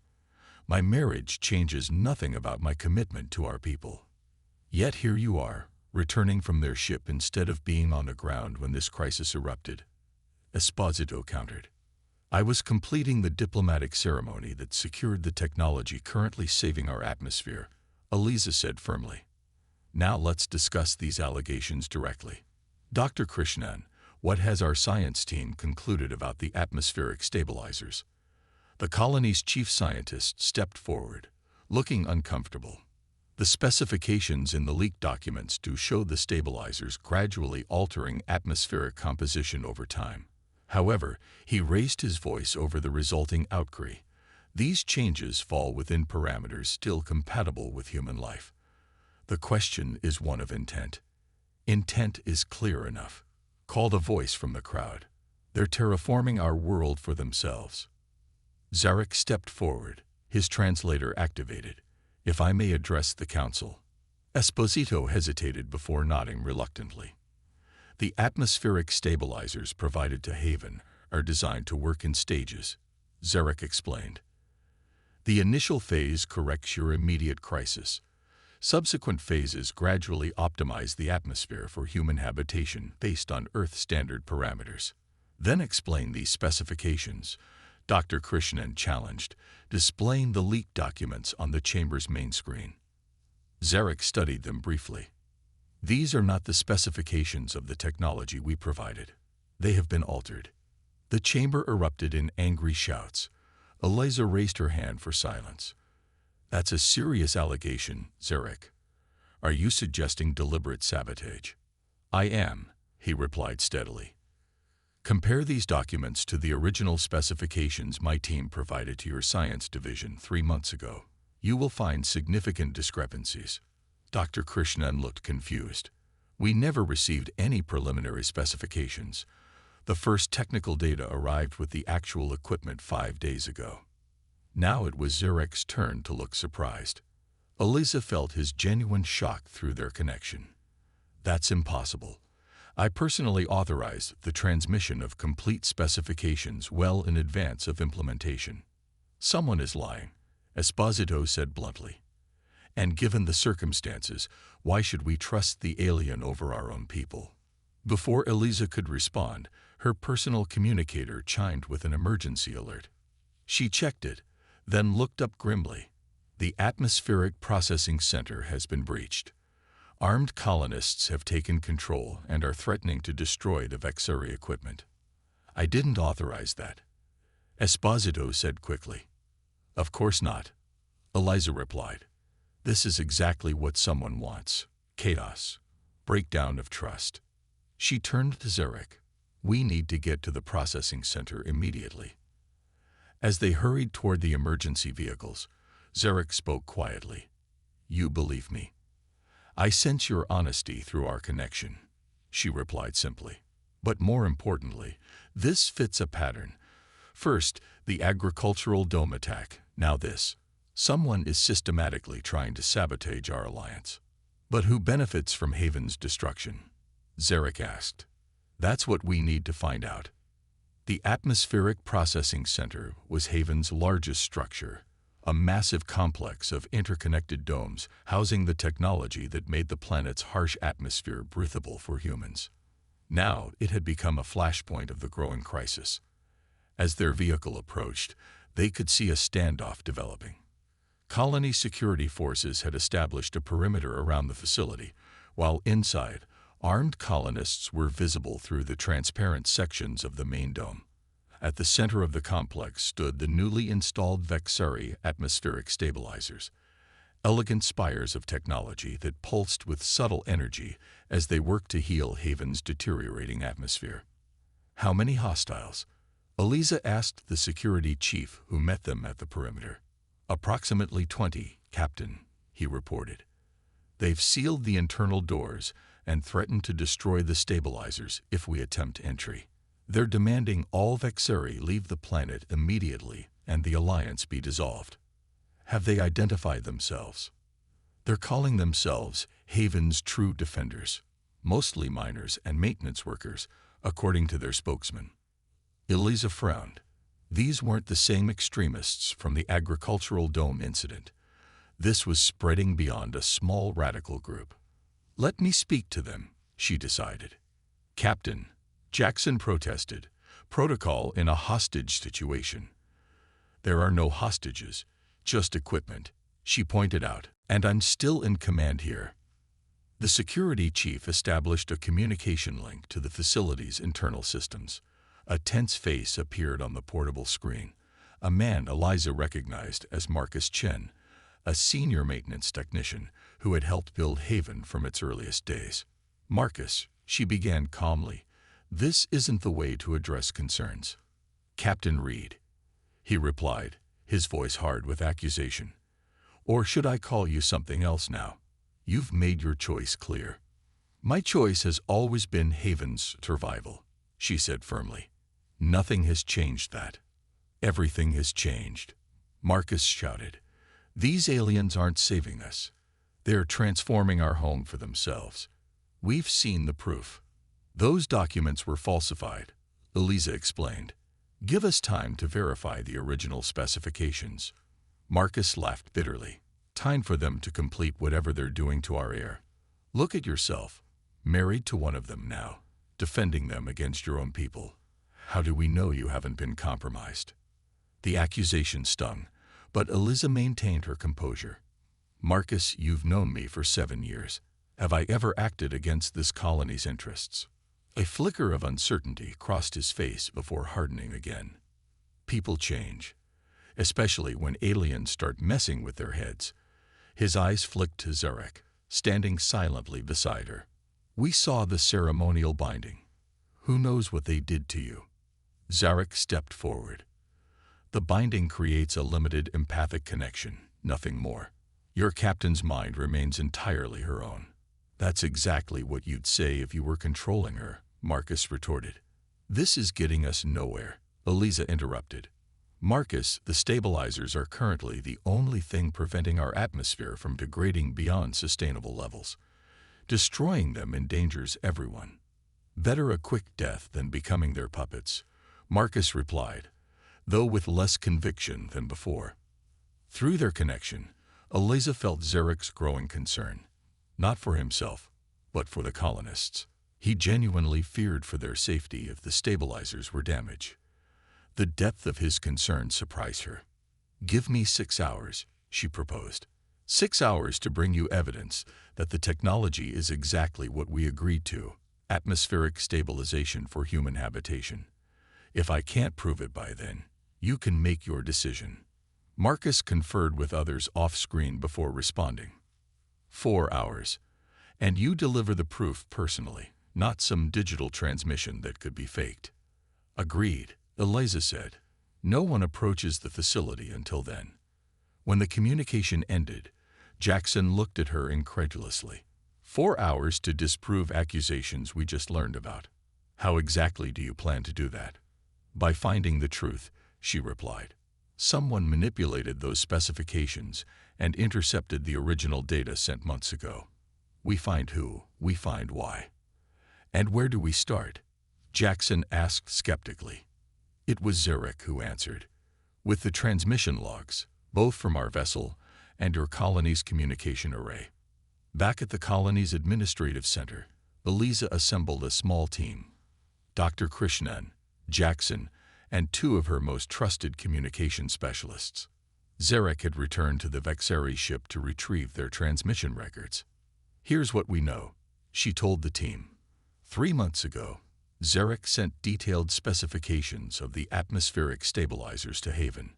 My marriage changes nothing about my commitment to our people. Yet here you are, returning from their ship instead of being on the ground when this crisis erupted. Esposito countered. I was completing the diplomatic ceremony that secured the technology currently saving our atmosphere, Eliza said firmly. Now let's discuss these allegations directly. Dr. Krishnan, what has our science team concluded about the atmospheric stabilizers? The colony's chief scientist stepped forward, looking uncomfortable. The specifications in the leaked documents do show the stabilizers gradually altering atmospheric composition over time. However, he raised his voice over the resulting outcry. These changes fall within parameters still compatible with human life. The question is one of intent. Intent is clear enough. Call the voice from the crowd. They're terraforming our world for themselves. Zarek stepped forward, his translator activated. If I may address the council. Esposito hesitated before nodding reluctantly. The atmospheric stabilizers provided to Haven are designed to work in stages, Zarek explained. The initial phase corrects your immediate crisis. Subsequent phases gradually optimize the atmosphere for human habitation based on Earth standard parameters. Then explain these specifications, Dr. Krishnan challenged, displaying the leaked documents on the chamber's main screen. Zarek studied them briefly. These are not the specifications of the technology we provided. They have been altered. The chamber erupted in angry shouts. Eliza raised her hand for silence. That's a serious allegation, Zarek. Are you suggesting deliberate sabotage? I am, he replied steadily. Compare these documents to the original specifications my team provided to your science division 3 months ago. You will find significant discrepancies. Dr. Krishnan looked confused. We never received any preliminary specifications. The first technical data arrived with the actual equipment 5 days ago. Now it was Zarek's turn to look surprised. Eliza felt his genuine shock through their connection. That's impossible. I personally authorized the transmission of complete specifications well in advance of implementation. Someone is lying, Esposito said bluntly. And given the circumstances, why should we trust the alien over our own people? Before Eliza could respond, her personal communicator chimed with an emergency alert. She checked it, then looked up grimly. The atmospheric processing center has been breached. Armed colonists have taken control and are threatening to destroy the Vexuri equipment. I didn't authorize that, Esposito said quickly. Of course not, Eliza replied. This is exactly what someone wants. Chaos. Breakdown of trust. She turned to Zarek. We need to get to the processing center immediately. As they hurried toward the emergency vehicles, Zarek spoke quietly. You believe me. I sense your honesty through our connection, she replied simply. But more importantly, this fits a pattern. First, the agricultural dome attack, now this. Someone is systematically trying to sabotage our alliance. But who benefits from Haven's destruction? Zarek asked. That's what we need to find out. The atmospheric processing center was Haven's largest structure, a massive complex of interconnected domes housing the technology that made the planet's harsh atmosphere breathable for humans. Now it had become a flashpoint of the growing crisis. As their vehicle approached, they could see a standoff developing. Colony security forces had established a perimeter around the facility, while inside, armed colonists were visible through the transparent sections of the main dome. At the center of the complex stood the newly installed Vexuri atmospheric stabilizers, elegant spires of technology that pulsed with subtle energy as they worked to heal Haven's deteriorating atmosphere. How many hostiles? Eliza asked the security chief who met them at the perimeter. Approximately 20, Captain, he reported. They've sealed the internal doors and threatened to destroy the stabilizers if we attempt entry. They're demanding all Vexuri leave the planet immediately and the alliance be dissolved. Have they identified themselves? They're calling themselves Haven's true defenders, mostly miners and maintenance workers, according to their spokesman. Eliza frowned. These weren't the same extremists from the agricultural dome incident. This was spreading beyond a small radical group. Let me speak to them, she decided. Captain, Jackson protested. Protocol in a hostage situation. There are no hostages, just equipment, she pointed out, and I'm still in command here. The security chief established a communication link to the facility's internal systems. A tense face appeared on the portable screen. A man Eliza recognized as Marcus Chen, a senior maintenance technician who had helped build Haven from its earliest days. Marcus, she began calmly, This isn't the way to address concerns. Captain Reed, he replied, his voice hard with accusation. Or should I call you something else now? You've made your choice clear. My choice has always been Haven's survival, she said firmly. Nothing has changed that. Everything has changed. Marcus shouted. These aliens aren't saving us. They're transforming our home for themselves. We've seen the proof. Those documents were falsified, Eliza explained. Give us time to verify the original specifications. Marcus laughed bitterly. Time for them to complete whatever they're doing to our heir. Look at yourself, married to one of them now, defending them against your own people. How do we know you haven't been compromised? The accusation stung, but Eliza maintained her composure. Marcus, you've known me for 7 years. Have I ever acted against this colony's interests? A flicker of uncertainty crossed his face before hardening again. People change, especially when aliens start messing with their heads. His eyes flicked to Zarek, standing silently beside her. We saw the ceremonial binding. Who knows what they did to you? Zarek stepped forward. The binding creates a limited empathic connection, nothing more. Your captain's mind remains entirely her own. That's exactly what you'd say if you were controlling her, Marcus retorted. This is getting us nowhere, Eliza interrupted. Marcus, the stabilizers are currently the only thing preventing our atmosphere from degrading beyond sustainable levels. Destroying them endangers everyone. Better a quick death than becoming their puppets, Marcus replied, though with less conviction than before. Through their connection, Eliza felt Zarek's growing concern, not for himself, but for the colonists. He genuinely feared for their safety if the stabilizers were damaged. The depth of his concern surprised her. Give me 6 hours, she proposed. 6 hours to bring you evidence that the technology is exactly what we agreed to, atmospheric stabilization for human habitation. If I can't prove it by then, you can make your decision. Marcus conferred with others off-screen before responding. 4 hours. And you deliver the proof personally, not some digital transmission that could be faked. Agreed, Eliza said. No one approaches the facility until then. When the communication ended, Jackson looked at her incredulously. 4 hours to disprove accusations we just learned about. How exactly do you plan to do that? By finding the truth, she replied. Someone manipulated those specifications and intercepted the original data sent months ago. We find who, we find why. And where do we start? Jackson asked skeptically. It was Zarek who answered. With the transmission logs, both from our vessel and your colony's communication array. Back at the colony's administrative center, Eliza assembled a small team. Dr. Krishnan, Jackson, and 2 of her most trusted communication specialists. Zarek had returned to the Vexari ship to retrieve their transmission records. Here's what we know, she told the team. 3 months ago, Zarek sent detailed specifications of the atmospheric stabilizers to Haven.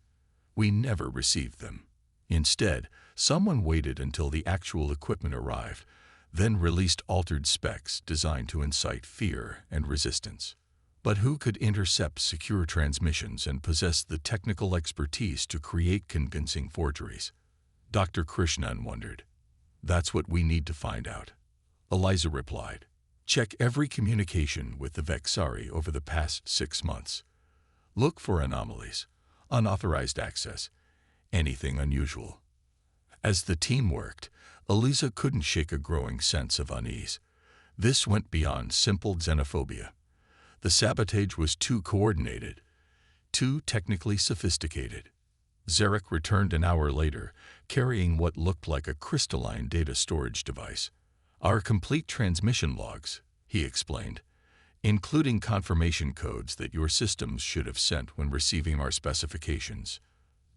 We never received them. Instead, someone waited until the actual equipment arrived, then released altered specs designed to incite fear and resistance. But who could intercept secure transmissions and possess the technical expertise to create convincing forgeries? Dr. Krishnan wondered. That's what we need to find out. Eliza replied. Check every communication with the Vexari over the past 6 months. Look for anomalies, unauthorized access, anything unusual. As the team worked, Eliza couldn't shake a growing sense of unease. This went beyond simple xenophobia. The sabotage was too coordinated, too technically sophisticated. Zarek returned an hour later, carrying what looked like a crystalline data storage device. Our complete transmission logs, he explained, including confirmation codes that your systems should have sent when receiving our specifications.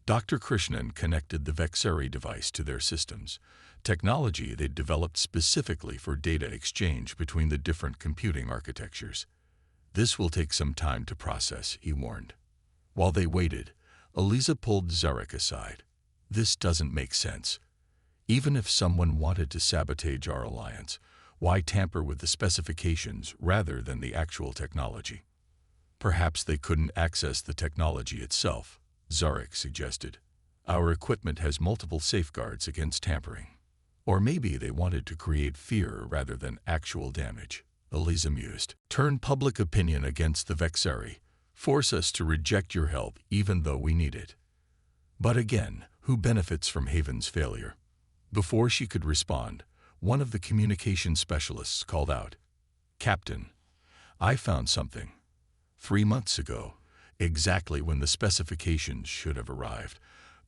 Dr. Krishnan connected the Vexari device to their systems, technology they'd developed specifically for data exchange between the different computing architectures. This will take some time to process, he warned. While they waited, Eliza pulled Zarek aside. This doesn't make sense. Even if someone wanted to sabotage our alliance, Why tamper with the specifications rather than the actual technology? Perhaps they couldn't access the technology itself, Zarek suggested. Our equipment has multiple safeguards against tampering. Or maybe they wanted to create fear rather than actual damage, Eliza mused. Turn public opinion against the Vexari. Force us to reject your help even though we need it. But again, who benefits from Haven's failure? Before she could respond, one of the communication specialists called out, "Captain, I found something. 3 months ago, exactly when the specifications should have arrived,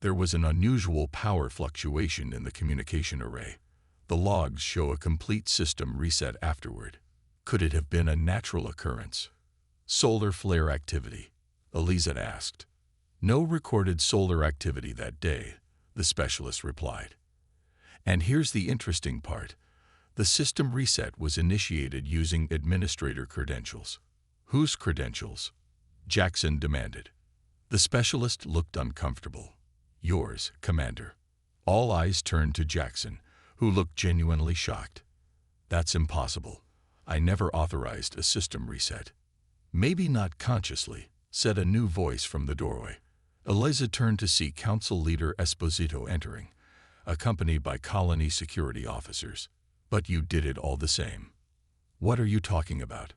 there was an unusual power fluctuation in the communication array. The logs show a complete system reset afterward. Could it have been a natural occurrence? Solar flare activity?" Eliza asked. "No recorded solar activity that day," the specialist replied. "And here's the interesting part. The system reset was initiated using administrator credentials." "Whose credentials?" Jackson demanded. The specialist looked uncomfortable. "Yours, Commander." All eyes turned to Jackson, who looked genuinely shocked. "That's impossible. I never authorized a system reset." "Maybe not consciously," said a new voice from the doorway. Eliza turned to see Council Leader Esposito entering, accompanied by colony security officers. "But you did it all the same." "What are you talking about?"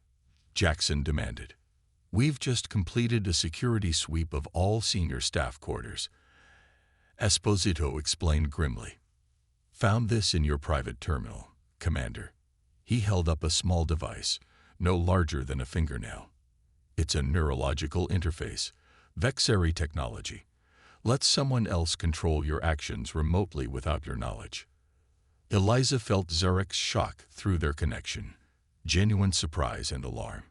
Jackson demanded. "We've just completed a security sweep of all senior staff quarters," Esposito explained grimly. "Found this in your private terminal, Commander." He held up a small device, no larger than a fingernail. "It's a neurological interface, Vexari technology. Let someone else control your actions remotely without your knowledge." Eliza felt Zarek's shock through their connection, genuine surprise and alarm.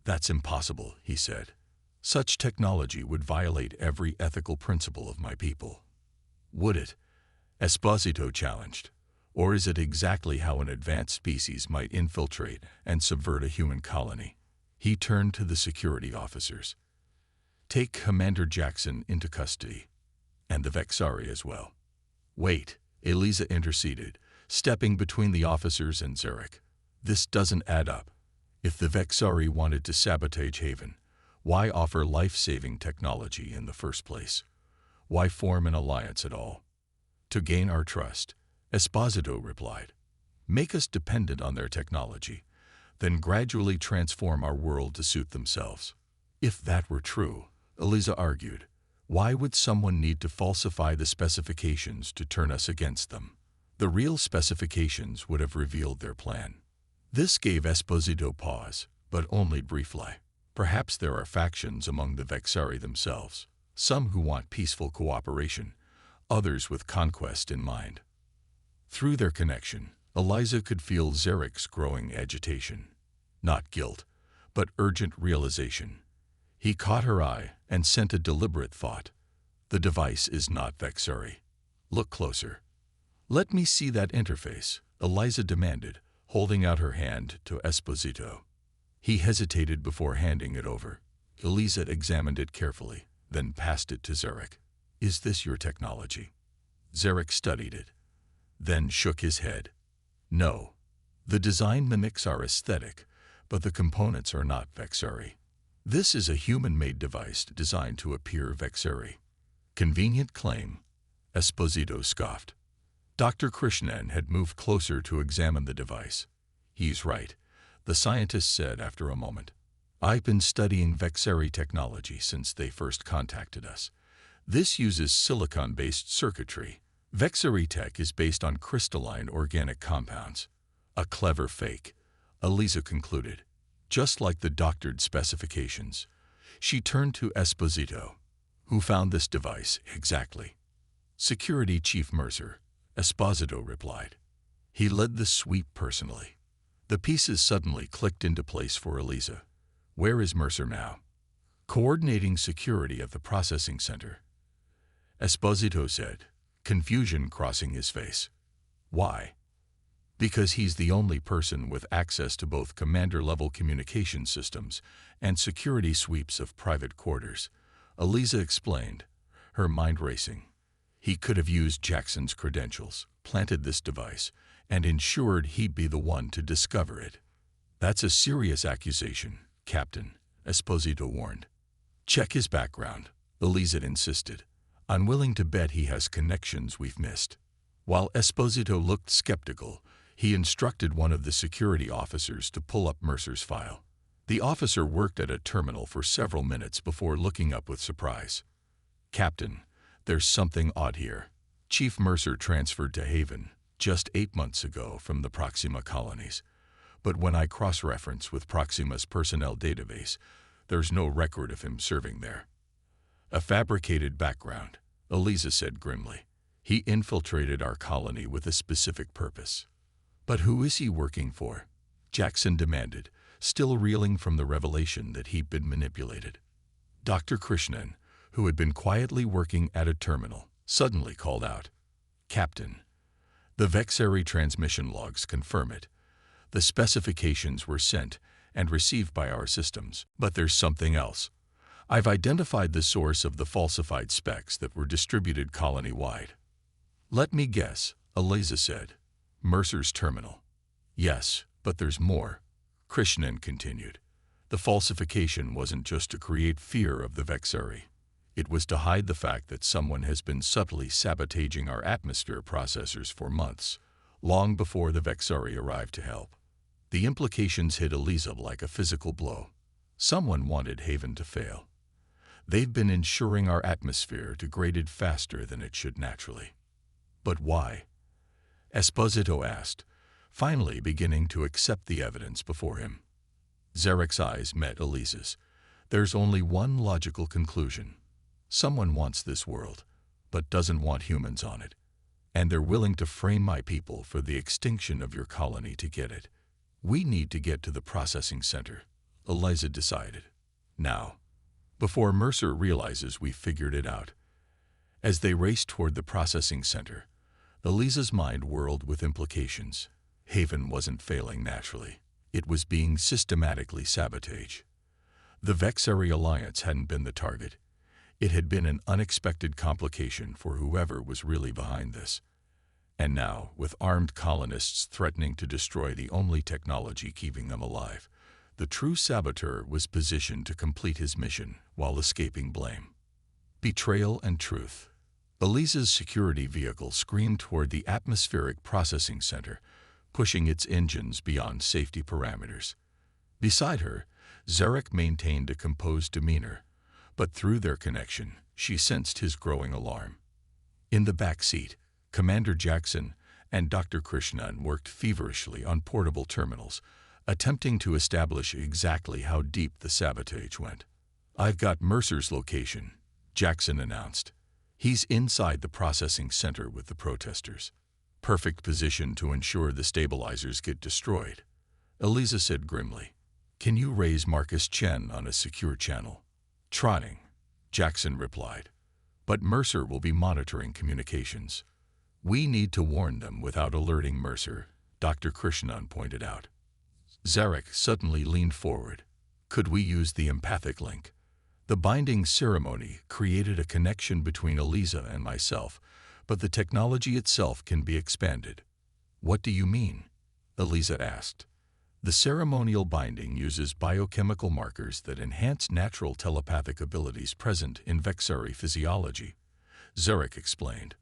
"That's impossible," he said. "Such technology would violate every ethical principle of my people." "Would it?" Esposito challenged. "Or is it exactly how an advanced species might infiltrate and subvert a human colony?" He turned to the security officers. "Take Commander Jackson into custody, and the Vexari as well." "Wait," Eliza interceded, stepping between the officers and Zarek. "This doesn't add up. If the Vexari wanted to sabotage Haven, why offer life-saving technology in the first place? Why form an alliance at all?" "To gain our trust," Esposito replied. "Make us dependent on their technology, then gradually transform our world to suit themselves." "If that were true," Eliza argued, "why would someone need to falsify the specifications to turn us against them? The real specifications would have revealed their plan." This gave Esposito pause, but only briefly. Perhaps there are factions among the Vexari themselves, some who want peaceful cooperation, others with conquest in mind. Through their connection, Eliza could feel Zarek's growing agitation. Not guilt, but urgent realization. He caught her eye and sent a deliberate thought. "The device is not Vexari. Look closer." "Let me see that interface," Eliza demanded, holding out her hand to Esposito. He hesitated before handing it over. Eliza examined it carefully, then passed it to Zarek. "Is this your technology?" Zarek studied it, then shook his head. "No. The design mimics our aesthetic, but the components are not Vexari. This is a human-made device designed to appear Vexari." "Convenient claim," Esposito scoffed. Dr. Krishnan had moved closer to examine the device. "He's right," the scientist said after a moment. "I've been studying Vexari technology since they first contacted us. This uses silicon-based circuitry. Vexari tech is based on crystalline organic compounds." "A clever fake," Eliza concluded, "just like the doctored specifications." She turned to Esposito. "Who found this device, exactly?" "Security Chief Mercer," Esposito replied. "He led the sweep personally." The pieces suddenly clicked into place for Eliza. "Where is Mercer now?" "Coordinating security at the processing center," Esposito said, confusion crossing his face. "Why?" "Because he's the only person with access to both commander-level communication systems and security sweeps of private quarters," Eliza explained, her mind racing. "He could have used Jackson's credentials, planted this device, and ensured he'd be the one to discover it. That's a serious accusation, Captain, Esposito warned. Check his background, Eliza insisted, unwilling to bet he has connections we've missed. While Esposito looked skeptical, he instructed one of the security officers to pull up Mercer's file. The officer worked at a terminal for several minutes before looking up with surprise. Captain, there's something odd here. Chief Mercer transferred to Haven just 8 months ago from the Proxima colonies. But when I cross-reference with Proxima's personnel database, there's no record of him serving there. A fabricated background, Eliza said grimly. He infiltrated our colony with a specific purpose. But who is he working for? Jackson demanded, still reeling from the revelation that he'd been manipulated. Dr. Krishnan, who had been quietly working at a terminal, suddenly called out, Captain, the Vexari transmission logs confirm it. The specifications were sent and received by our systems, but there's something else. I've identified the source of the falsified specs that were distributed colony-wide. Let me guess, Eliza said. Mercer's terminal. Yes, but there's more, Krishnan continued. The falsification wasn't just to create fear of the Vexari. It was to hide the fact that someone has been subtly sabotaging our atmosphere processors for months, long before the Vexari arrived to help. The implications hit Eliza like a physical blow. Someone wanted Haven to fail. They've been ensuring our atmosphere degraded faster than it should naturally. But why? Esposito asked, finally beginning to accept the evidence before him. Zarek's eyes met Eliza's. There's only one logical conclusion. Someone wants this world, but doesn't want humans on it. And they're willing to frame my people for the extinction of your colony to get it. We need to get to the processing center, Eliza decided. Now, before Mercer realizes we've figured it out. As they raced toward the processing center, Eliza's mind whirled with implications. Haven wasn't failing naturally. It was being systematically sabotaged. The Vexari Alliance hadn't been the target. It had been an unexpected complication for whoever was really behind this. And now, with armed colonists threatening to destroy the only technology keeping them alive, the true saboteur was positioned to complete his mission while escaping blame. Betrayal and truth. Eliza's security vehicle screamed toward the atmospheric processing center, pushing its engines beyond safety parameters. Beside her, Zarek maintained a composed demeanor, but through their connection, she sensed his growing alarm. In the back seat, Commander Jackson and Dr. Krishnan worked feverishly on portable terminals, attempting to establish exactly how deep the sabotage went. I've got Mercer's location, Jackson announced. He's inside the processing center with the protesters. Perfect position to ensure the stabilizers get destroyed. Eliza said grimly, Can you raise Marcus Chen on a secure channel? Trying, Jackson replied. But Mercer will be monitoring communications. We need to warn them without alerting Mercer, Dr. Krishnan pointed out. Zarek suddenly leaned forward. Could we use the empathic link? The binding ceremony created a connection between Eliza and myself, but the technology itself can be expanded. What do you mean? Eliza asked. The ceremonial binding uses biochemical markers that enhance natural telepathic abilities present in Vexari physiology, Zarek explained.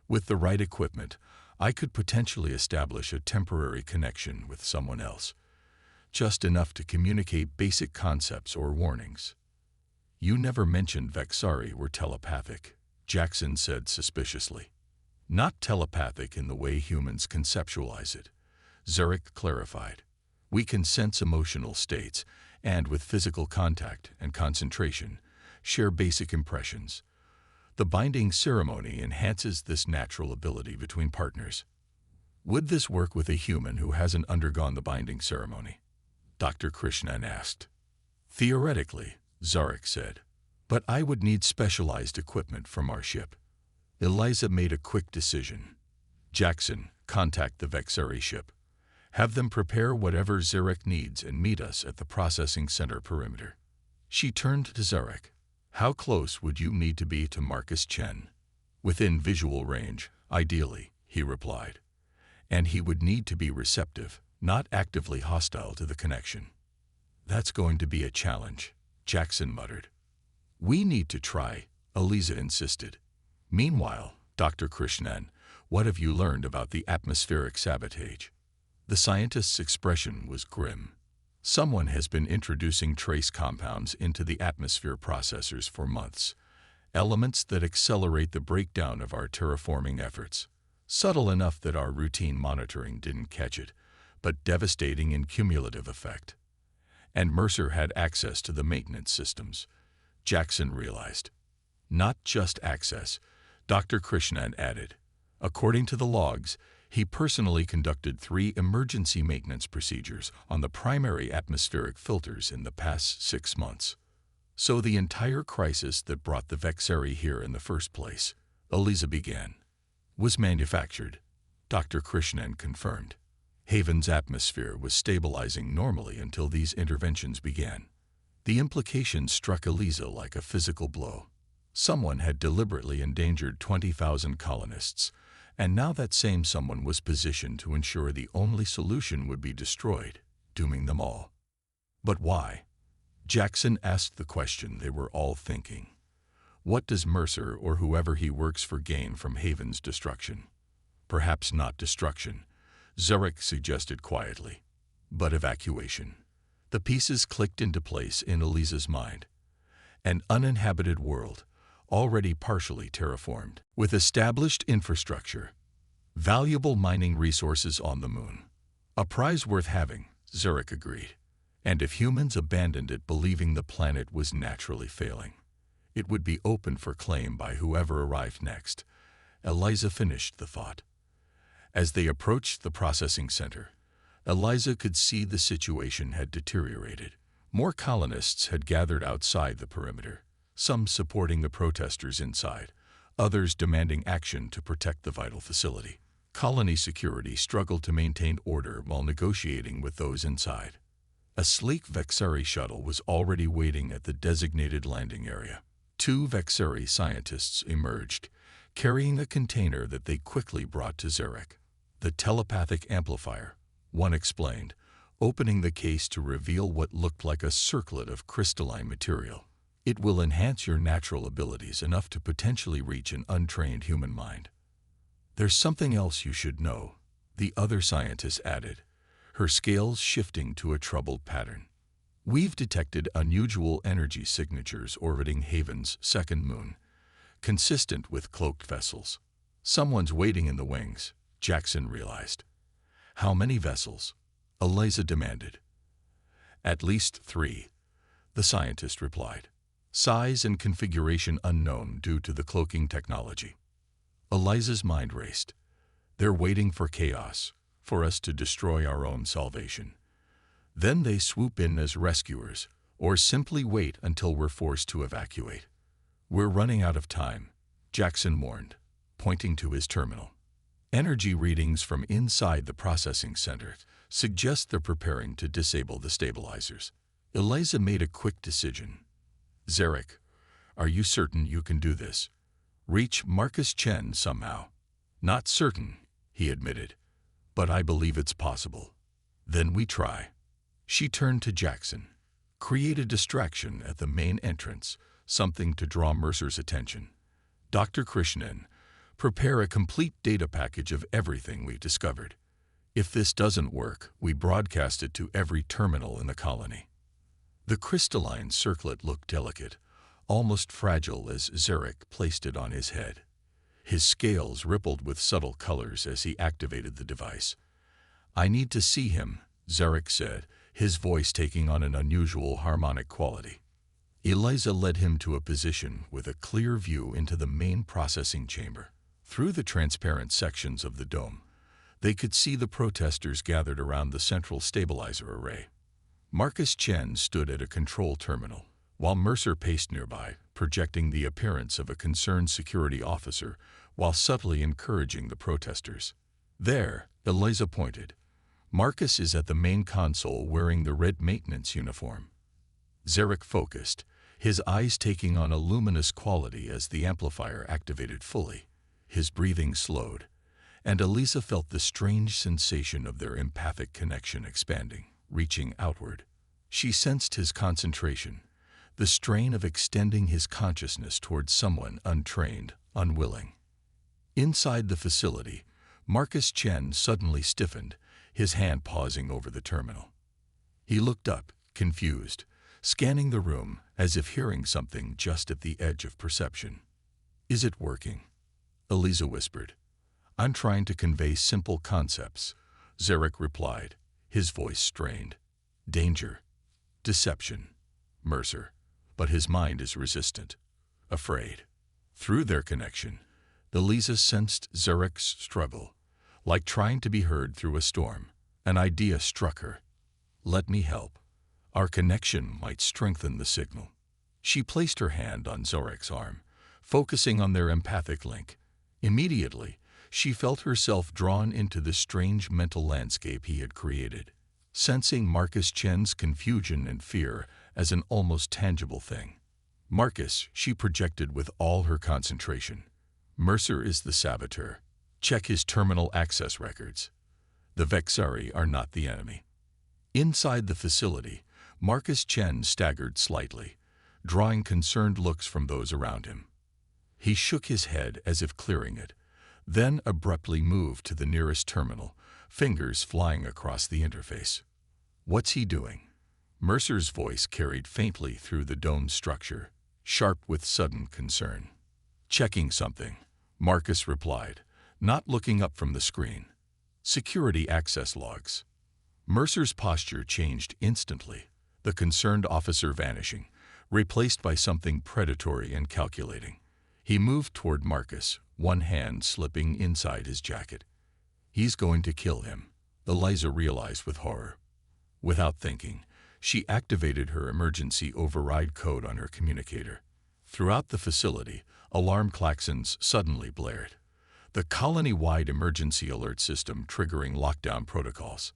With the right equipment, I could potentially establish a temporary connection with someone else, just enough to communicate basic concepts or warnings. You never mentioned Vexari were telepathic, Jackson said suspiciously. Not telepathic in the way humans conceptualize it, Zarek clarified. We can sense emotional states and, with physical contact and concentration, share basic impressions. The binding ceremony enhances this natural ability between partners. Would this work with a human who hasn't undergone the binding ceremony? Dr. Krishnan asked. Theoretically, Zarek said, but I would need specialized equipment from our ship. Eliza made a quick decision. Jackson, contact the Vexari ship. Have them prepare whatever Zarek needs and meet us at the processing center perimeter. She turned to Zarek. How close would you need to be to Marcus Chen? Within visual range, ideally, he replied. And he would need to be receptive, not actively hostile to the connection. "That's going to be a challenge," Jackson muttered. "We need to try," Eliza insisted. "Meanwhile, Dr. Krishnan, what have you learned about the atmospheric sabotage?" The scientist's expression was grim. "Someone has been introducing trace compounds into the atmosphere processors for months, elements that accelerate the breakdown of our terraforming efforts. Subtle enough that our routine monitoring didn't catch it, but devastating in cumulative effect. And Mercer had access to the maintenance systems," Jackson realized. "Not just access," Dr. Krishnan added. "According to the logs, he personally conducted 3 emergency maintenance procedures on the primary atmospheric filters in the past 6 months. So the entire crisis that brought the Vexeri here in the first place," Eliza began, "was manufactured," Dr. Krishnan confirmed. "Haven's atmosphere was stabilizing normally until these interventions began." The implication struck Eliza like a physical blow. Someone had deliberately endangered 20,000 colonists, and now that same someone was positioned to ensure the only solution would be destroyed, dooming them all. But why? Jackson asked the question they were all thinking. What does Mercer or whoever he works for gain from Haven's destruction? Perhaps not destruction, Zarek suggested quietly, but evacuation. The pieces clicked into place in Eliza's mind. An uninhabited world, already partially terraformed, with established infrastructure, valuable mining resources on the moon. A prize worth having, Zarek agreed. And if humans abandoned it believing the planet was naturally failing, it would be open for claim by whoever arrived next. Eliza finished the thought. As they approached the processing center, Eliza could see the situation had deteriorated. More colonists had gathered outside the perimeter, some supporting the protesters inside, others demanding action to protect the vital facility. Colony security struggled to maintain order while negotiating with those inside. A sleek Vexeri shuttle was already waiting at the designated landing area. 2 Vexeri scientists emerged, carrying a container that they quickly brought to Zarek. "The telepathic amplifier," one explained, opening the case to reveal what looked like a circlet of crystalline material. "It will enhance your natural abilities enough to potentially reach an untrained human mind." "There's something else you should know," the other scientist added, her scales shifting to a troubled pattern. "We've detected unusual energy signatures orbiting Haven's second moon, consistent with cloaked vessels. Someone's waiting in the wings," Jackson realized. "How many vessels?" Eliza demanded. "At least 3, the scientist replied. "Size and configuration unknown due to the cloaking technology." Eliza's mind raced. "They're waiting for chaos, for us to destroy our own salvation. Then they swoop in as rescuers, or simply wait until we're forced to evacuate." "We're running out of time," Jackson warned, pointing to his terminal. Energy readings from inside the processing center suggest they're preparing to disable the stabilizers. Eliza made a quick decision. "Zarek, are you certain you can do this? Reach Marcus Chen somehow?" "Not certain," he admitted, "but I believe it's possible." "Then we try." She turned to Jackson. "Create a distraction at the main entrance, something to draw Mercer's attention. Dr. Krishnan, prepare a complete data package of everything we discovered. If this doesn't work, we broadcast it to every terminal in the colony." The crystalline circlet looked delicate, almost fragile as Zarek placed it on his head. His scales rippled with subtle colors as he activated the device. "I need to see him," Zarek said, his voice taking on an unusual harmonic quality. Eliza led him to a position with a clear view into the main processing chamber. Through the transparent sections of the dome, they could see the protesters gathered around the central stabilizer array. Marcus Chen stood at a control terminal, while Mercer paced nearby, projecting the appearance of a concerned security officer while subtly encouraging the protesters. "There," Eliza pointed. "Marcus is at the main console wearing the red maintenance uniform." Zarek focused, his eyes taking on a luminous quality as the amplifier activated fully. His breathing slowed, and Elisa felt the strange sensation of their empathic connection expanding, reaching outward. She sensed his concentration, the strain of extending his consciousness towards someone untrained, unwilling. Inside the facility, Marcus Chen suddenly stiffened, his hand pausing over the terminal. He looked up, confused, scanning the room as if hearing something just at the edge of perception. "Is it working?" Elisa whispered. "I'm trying to convey simple concepts," Zarek replied, his voice strained. "Danger. Deception. Mercer." But his mind is resistant. Afraid. Through their connection, Elisa sensed Zarek's struggle, like trying to be heard through a storm. An idea struck her. "Let me help. Our connection might strengthen the signal." She placed her hand on Zarek's arm, focusing on their empathic link. Immediately, she felt herself drawn into the strange mental landscape he had created, sensing Marcus Chen's confusion and fear as an almost tangible thing. "Marcus," she projected with all her concentration. "Mercer is the saboteur. Check his terminal access records. The Vexari are not the enemy." Inside the facility, Marcus Chen staggered slightly, drawing concerned looks from those around him. He shook his head as if clearing it, then abruptly moved to the nearest terminal, fingers flying across the interface. "What's he doing?" Mercer's voice carried faintly through the domed structure, sharp with sudden concern. "Checking something," Marcus replied, not looking up from the screen. "Security access logs." Mercer's posture changed instantly, the concerned officer vanishing, replaced by something predatory and calculating. He moved toward Marcus, one hand slipping inside his jacket. "He's going to kill him," Eliza realized with horror. Without thinking, she activated her emergency override code on her communicator. Throughout the facility, alarm klaxons suddenly blared, the colony-wide emergency alert system triggering lockdown protocols.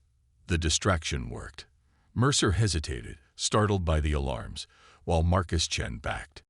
The distraction worked. Mercer hesitated, startled by the alarms, while Marcus Chen backed.